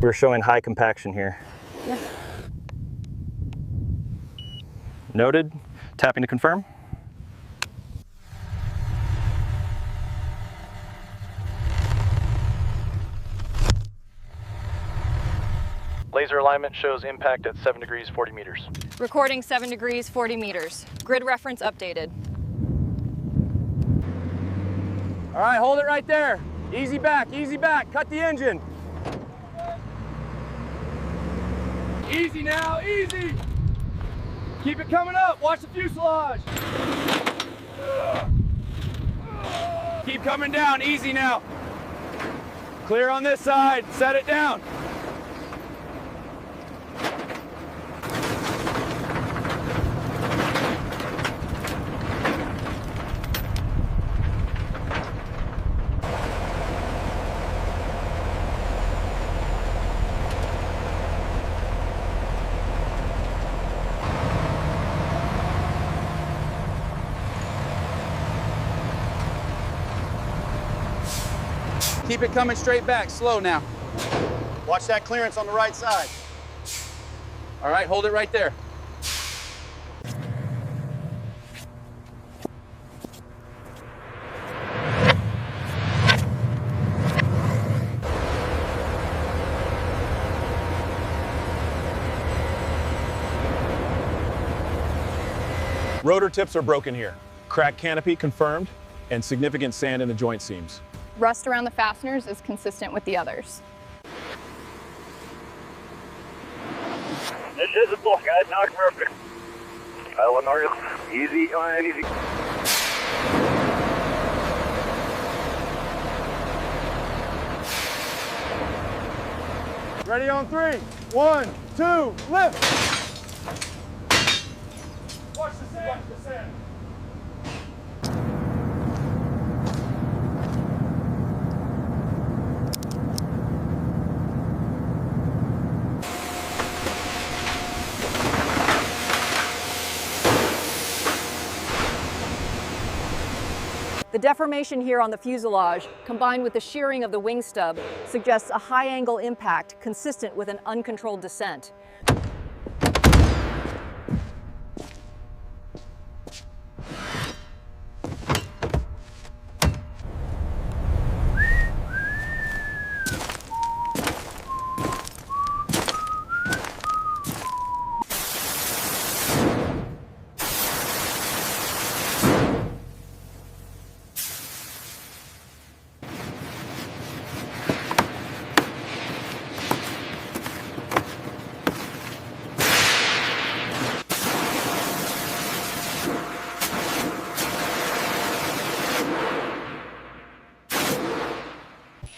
We're showing high compaction here. Yeah. Noted. Tapping to confirm. Laser alignment shows impact at 7 degrees 40 meters. Recording 7 degrees 40 meters. Grid reference updated. All right, hold it right there. Easy back, cut the engine. Easy now, easy. Keep it coming up, watch the fuselage. Keep coming down, easy now. Clear on this side, set it down. Keep it coming straight back, slow now. Watch that clearance on the right side. All right, hold it right there. Rotor tips are broken here. Cracked canopy confirmed, and significant sand in the joint seams. Rust around the fasteners is consistent with the others. This is a bull, guys. Not perfect. Illinois, easy on easy. Ready on 3. 1, 2, lift. Watch the sand, watch the sand. The deformation here on the fuselage, combined with the shearing of the wing stub, suggests a high-angle impact consistent with an uncontrolled descent.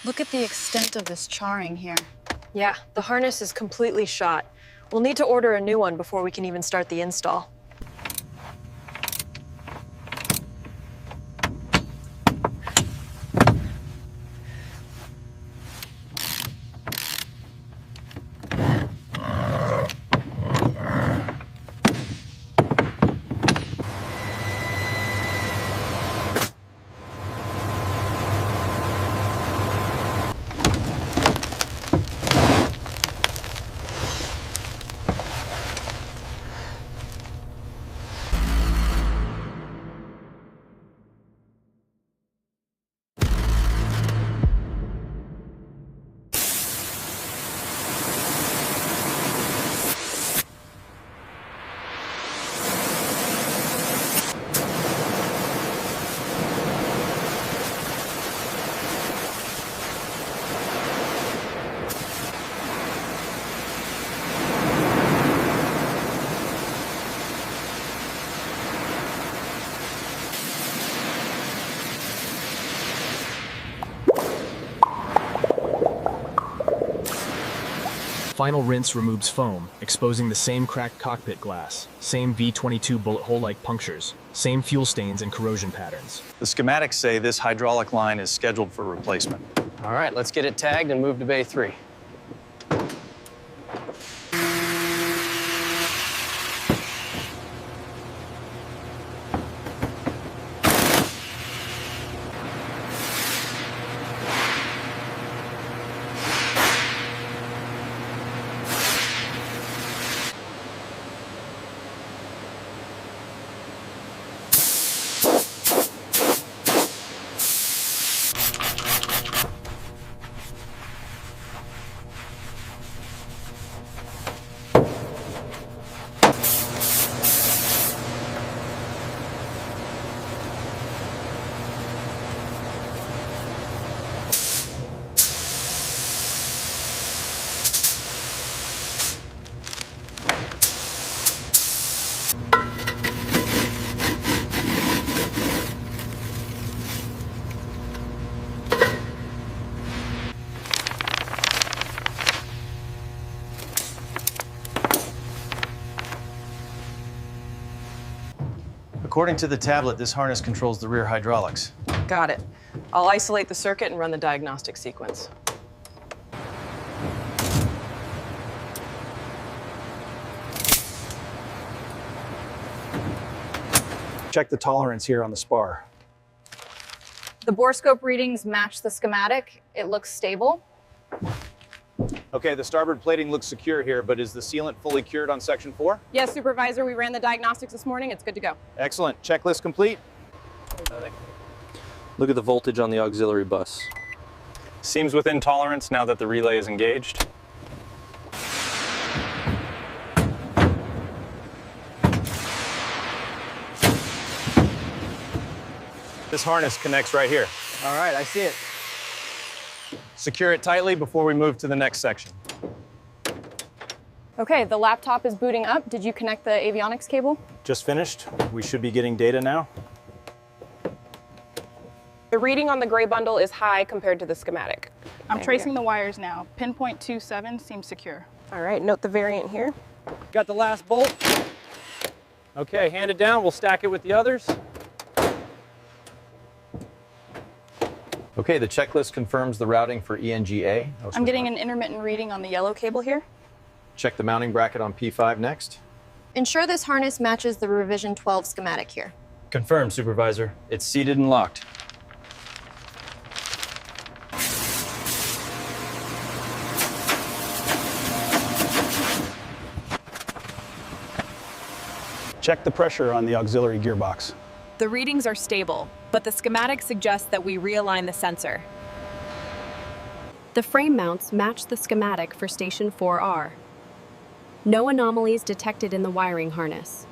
Look at the extent of this charring here. Yeah, the harness is completely shot. We'll need to order a new one before we can even start the install. Final rinse removes foam, exposing the same cracked cockpit glass, same V-22 bullet hole-like punctures, same fuel stains and corrosion patterns. The schematics say this hydraulic line is scheduled for replacement. All right, let's get it tagged and move to Bay 3. According to the tablet, this harness controls the rear hydraulics. Got it. I'll isolate the circuit and run the diagnostic sequence. Check the tolerance here on the spar. The bore scope readings match the schematic. It looks stable. Okay, the starboard plating looks secure here, but is the sealant fully cured on section 4? Yes, Supervisor, we ran the diagnostics this morning. It's good to go. Excellent. Checklist complete. Look at the voltage on the auxiliary bus. Seems within tolerance now that the relay is engaged. This harness connects right here. All right, I see it. Secure it tightly before we move to the next section. Okay, the laptop is booting up. Did you connect the avionics cable? Just finished. We should be getting data now. The reading on the gray bundle is high compared to the schematic. I'm tracing the wires now. Pinpoint 27 seems secure. All right, note the variant here. Got the last bolt. Okay, hand it down. We'll stack it with the others. Okay, the checklist confirms the routing for ENGA. I'm getting an intermittent reading on the yellow cable here. Check the mounting bracket on P5 next. Ensure this harness matches the revision 12 schematic here. Confirmed, Supervisor. It's seated and locked. Check the pressure on the auxiliary gearbox. The readings are stable, but the schematic suggests that we realign the sensor. The frame mounts match the schematic for Station 4R. No anomalies detected in the wiring harness.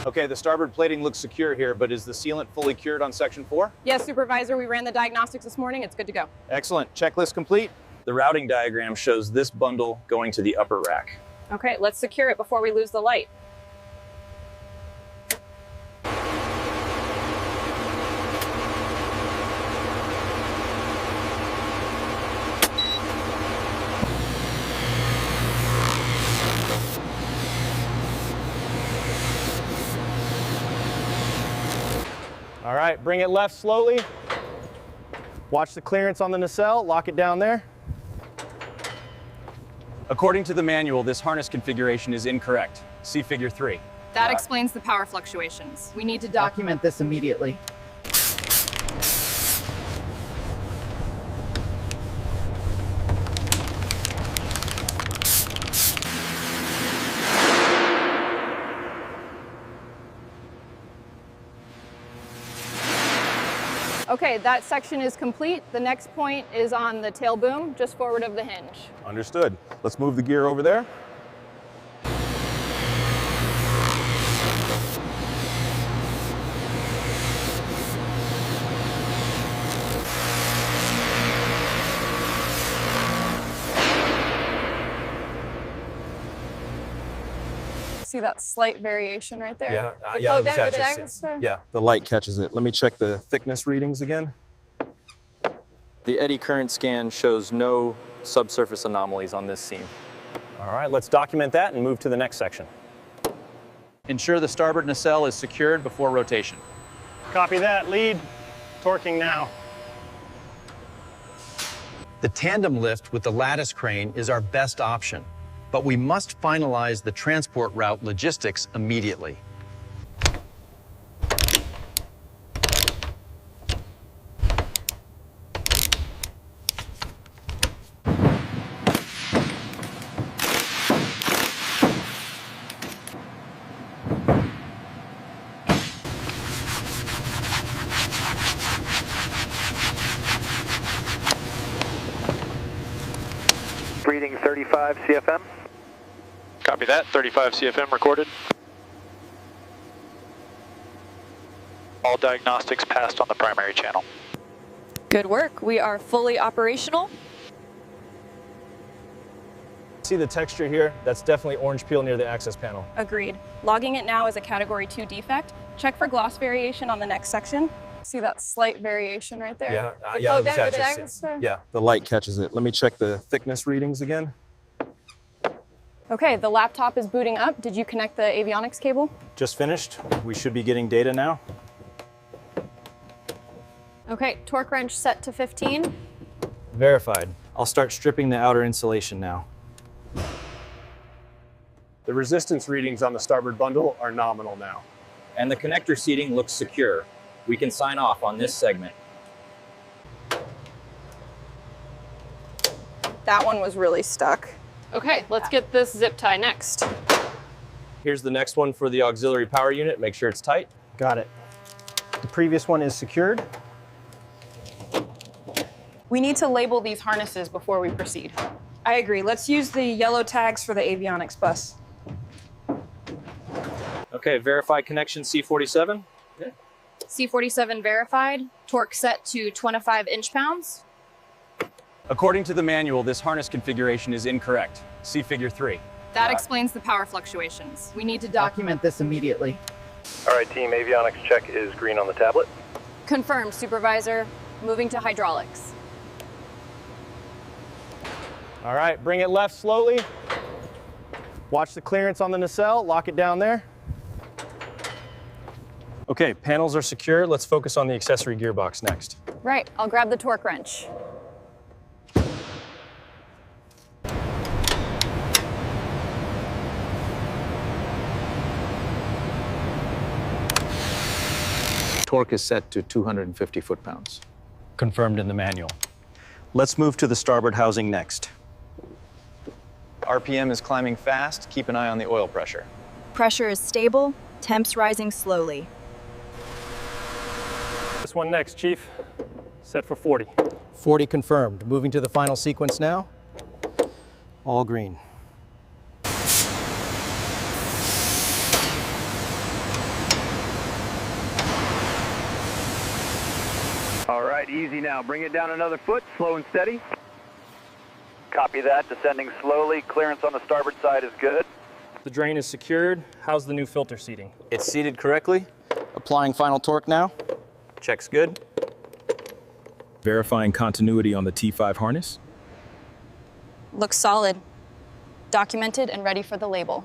Okay, the starboard plating looks secure here, but is the sealant fully cured on section 4? Yes, Supervisor, we ran the diagnostics this morning. It's good to go. Excellent. Checklist complete. The routing diagram shows this bundle going to the upper rack. Okay, let's secure it before we lose the light. All right, bring it left slowly. Watch the clearance on the nacelle, lock it down there. According to the manual, this harness configuration is incorrect. See figure 3. That explains the power fluctuations. We need to document this immediately. Okay, that section is complete. The next point is on the tail boom, just forward of the hinge. Understood. Let's move the gear over there. See that slight variation right there? Yeah, the light catches it. Let me check the thickness readings again. The eddy current scan shows no subsurface anomalies on this seam. All right, let's document that and move to the next section. Ensure the starboard nacelle is secured before rotation. Copy that. Lead. Torquing now. The tandem lift with the lattice crane is our best option, but we must finalize the transport route logistics immediately. Reading 35 CFM. Copy that. 35 CFM recorded. All diagnostics passed on the primary channel. Good work. We are fully operational. See the texture here? That's definitely orange peel near the access panel. Agreed. Logging it now as a Category 2 defect. Check for gloss variation on the next section. See that slight variation right there? Yeah, Oh, that catches it. Yeah, the light catches it. Let me check the thickness readings again. Okay, the laptop is booting up. Did you connect the avionics cable? Just finished. We should be getting data now. Okay, torque wrench set to 15. Verified. I'll start stripping the outer insulation now. The resistance readings on the starboard bundle are nominal now. And the connector seating looks secure. We can sign off on this segment. That one was really stuck. Okay, let's get this zip tie next. Here's the next one for the auxiliary power unit. Make sure it's tight. Got it. The previous one is secured. We need to label these harnesses before we proceed. I agree. Let's use the yellow tags for the avionics bus. Okay, verify connection C47. Okay. C47 verified, torque set to 25 inch-pounds. According to the manual, this harness configuration is incorrect. See figure 3. That explains the power fluctuations. We need to document this immediately. All right, team, avionics check is green on the tablet. Confirmed, Supervisor. Moving to hydraulics. All right, bring it left slowly. Watch the clearance on the nacelle, lock it down there. Okay, panels are secure. Let's focus on the accessory gearbox next. Right, I'll grab the torque wrench. Torque is set to 250 foot-pounds. Confirmed in the manual. Let's move to the starboard housing next. RPM is climbing fast. Keep an eye on the oil pressure. Pressure is stable, temps rising slowly. This one next, Chief. Set for 40. 40 confirmed. Moving to the final sequence now. All green. All right, easy now. Bring it down another foot, slow and steady. Copy that, descending slowly. Clearance on the starboard side is good. The drain is secured. How's the new filter seating? It's seated correctly. Applying final torque now. Checks good. Verifying continuity on the T5 harness. Looks solid. Documented and ready for the label.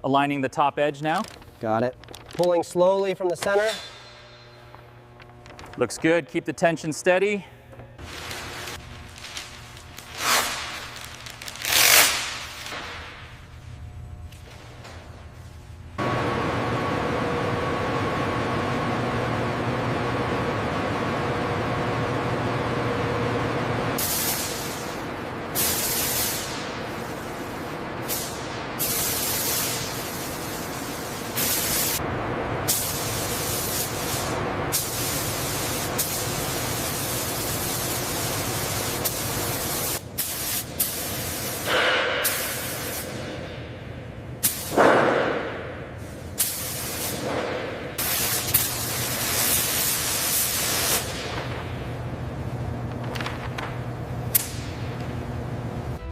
Aligning the top edge now. Got it. Pulling slowly from the center. Looks good. Keep the tension steady.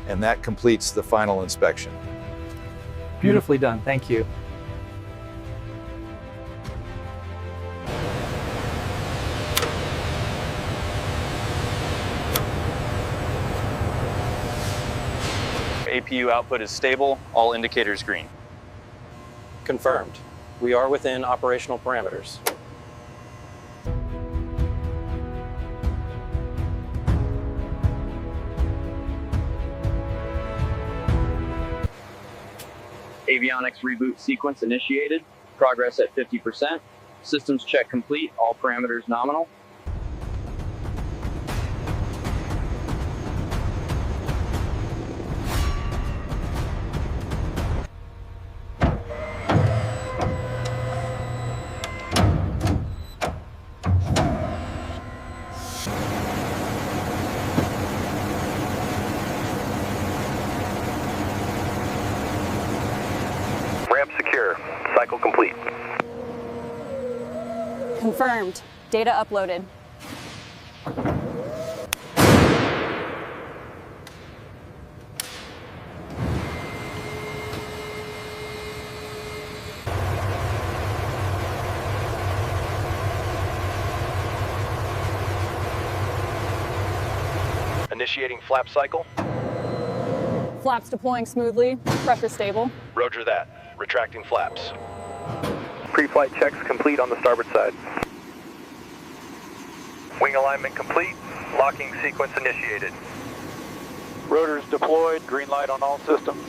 And that completes the final inspection. Beautifully done, thank you. APU output is stable, all indicators green. Confirmed. We are within operational parameters. Avionics reboot sequence initiated. Progress at 50%. Systems check complete. All parameters nominal. Ramp secure. Cycle complete. Confirmed. Data uploaded. Initiating flap cycle. Flaps deploying smoothly. Pressure stable. Roger that. Retracting flaps. Pre-flight checks complete on the starboard side. Wing alignment complete. Locking sequence initiated. Rotors deployed. Green light on all systems.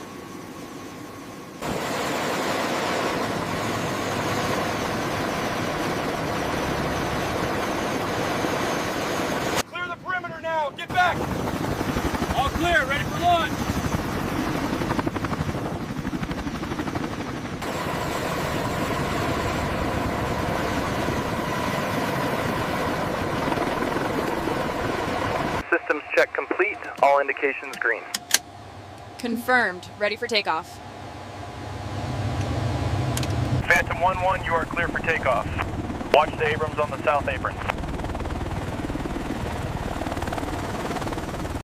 Clear the perimeter now. Get back. All clear. Ready for launch. Systems check complete. All indications green. Confirmed. Ready for takeoff. Phantom 1-1, you are clear for takeoff. Watch the Abrams on the south apron.